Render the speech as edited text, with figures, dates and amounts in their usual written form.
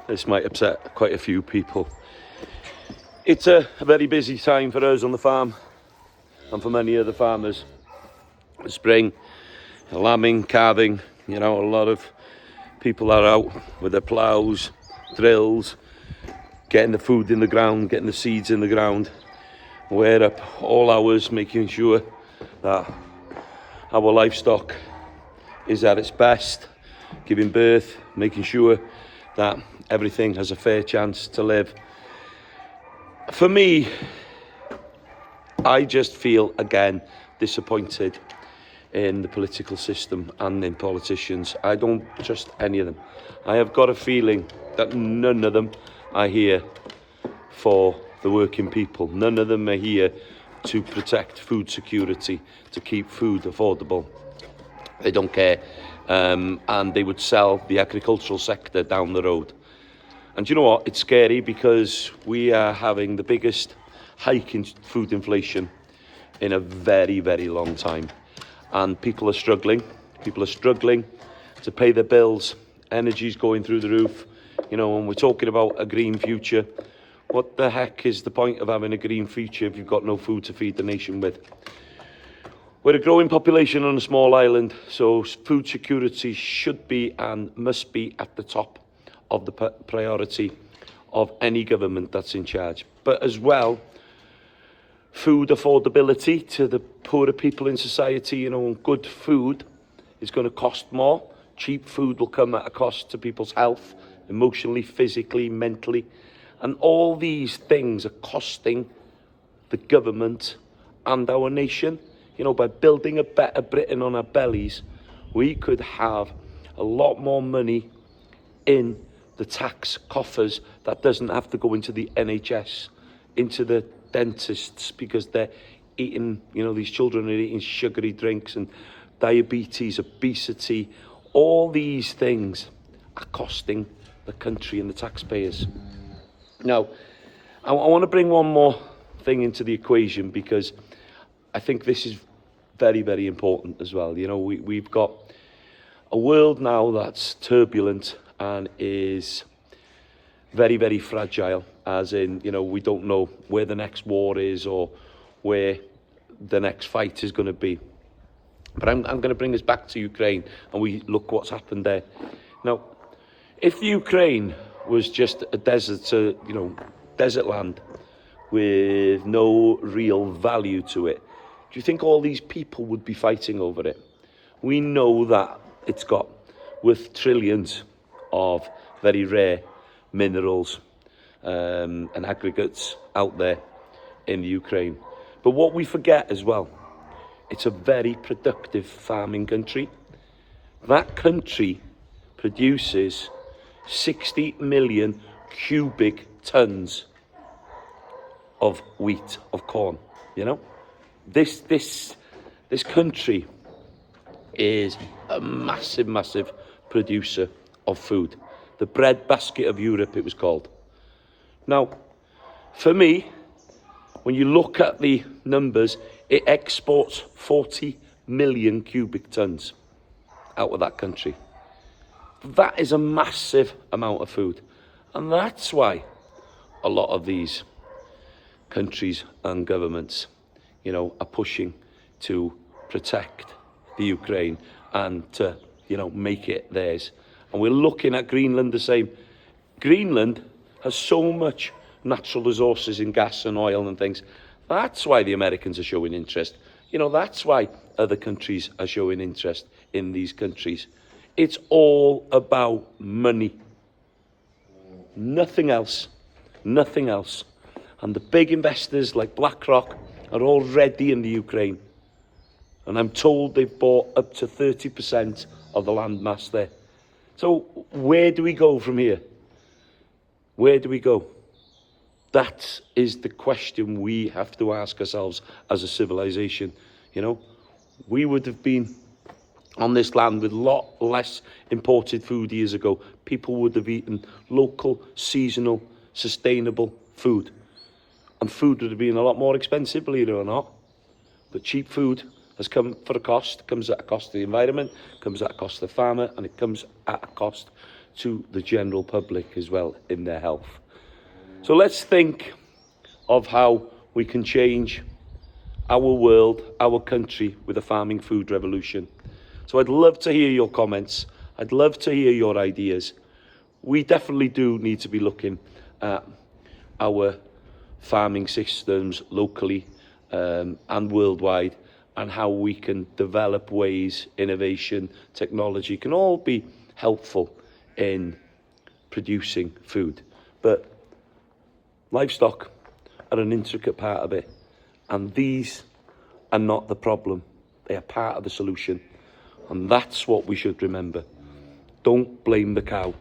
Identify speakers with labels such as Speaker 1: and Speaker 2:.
Speaker 1: This might upset quite a few people. It's a very busy time for us on the farm and for many other farmers. Spring, lambing, calving, a lot of people are out with their ploughs, drills, getting the food in the ground, getting the seeds in the ground. We're up all hours making sure that our livestock is at its best, giving birth, making sure that everything has a fair chance to live. For me, I just feel again disappointed in the political system and in politicians. I don't trust any of them. I have got a feeling that none of them are here for the working people. None of them are here to protect food security, to keep food affordable. They don't care, and they would sell the agricultural sector down the road. And you know what? It's scary because we are having the biggest hike in food inflation in a very, very long time. And people are struggling. People are struggling to pay their bills. Energy's going through the roof. When we're talking about a green future, what the heck is the point of having a green future if you've got no food to feed the nation with? We're a growing population on a small island, so food security should be and must be at the top of the priority of any government that's in charge. But as well, food affordability to the poorer people in society, good food is going to cost more. Cheap food will come at a cost to people's health, emotionally, physically, mentally. And all these things are costing the government and our nation. By building a better Britain on our bellies, we could have a lot more money in the tax coffers that doesn't have to go into the NHS, into the dentists, because they're eating, these children are eating sugary drinks and diabetes, obesity. All these things are costing the country and the taxpayers. Now, I want to bring one more thing into the equation because I think this is very, very important as well. We've got a world now that's turbulent and is very, very fragile, as in, we don't know where the next war is or where the next fight is going to be. But I'm going to bring us back to Ukraine and we look what's happened there. Now, if Ukraine was just a desert land with no real value to it, do you think all these people would be fighting over it? We know that it's got worth trillions of very rare minerals and aggregates out there in the Ukraine. But what we forget as well, it's a very productive farming country. That country produces 60 million cubic tons of wheat, of corn, This country is a massive, massive producer of food. The breadbasket of Europe, it was called. Now, for me, when you look at the numbers, it exports 40 million cubic tons out of that country. That is a massive amount of food. And that's why a lot of these countries and governments, are pushing to protect the Ukraine and to, make it theirs. And we're looking at Greenland the same. Greenland has so much natural resources in gas and oil and things. That's why the Americans are showing interest. That's why other countries are showing interest in these countries. It's all about money. Nothing else. Nothing else. And the big investors like BlackRock are already in the Ukraine. And I'm told they've bought up to 30% of the land mass there. So where do we go from here? Where do we go? That is the question we have to ask ourselves as a civilization. We would have been on this land with a lot less imported food years ago. People would have eaten local, seasonal, sustainable food. And food would have been a lot more expensive, believe it or not. But cheap food has comes at a cost to the environment, comes at a cost to the farmer, and it comes at a cost to the general public as well in their health. So let's think of how we can change our world, our country, with a farming food revolution. So I'd love to hear your comments. I'd love to hear your ideas. We definitely do need to be looking at our farming systems locally and worldwide, and how we can develop ways, innovation, technology can all be helpful in producing food. But livestock are an intricate part of it, and these are not the problem. They are part of the solution, and that's what we should remember. Don't blame the cow.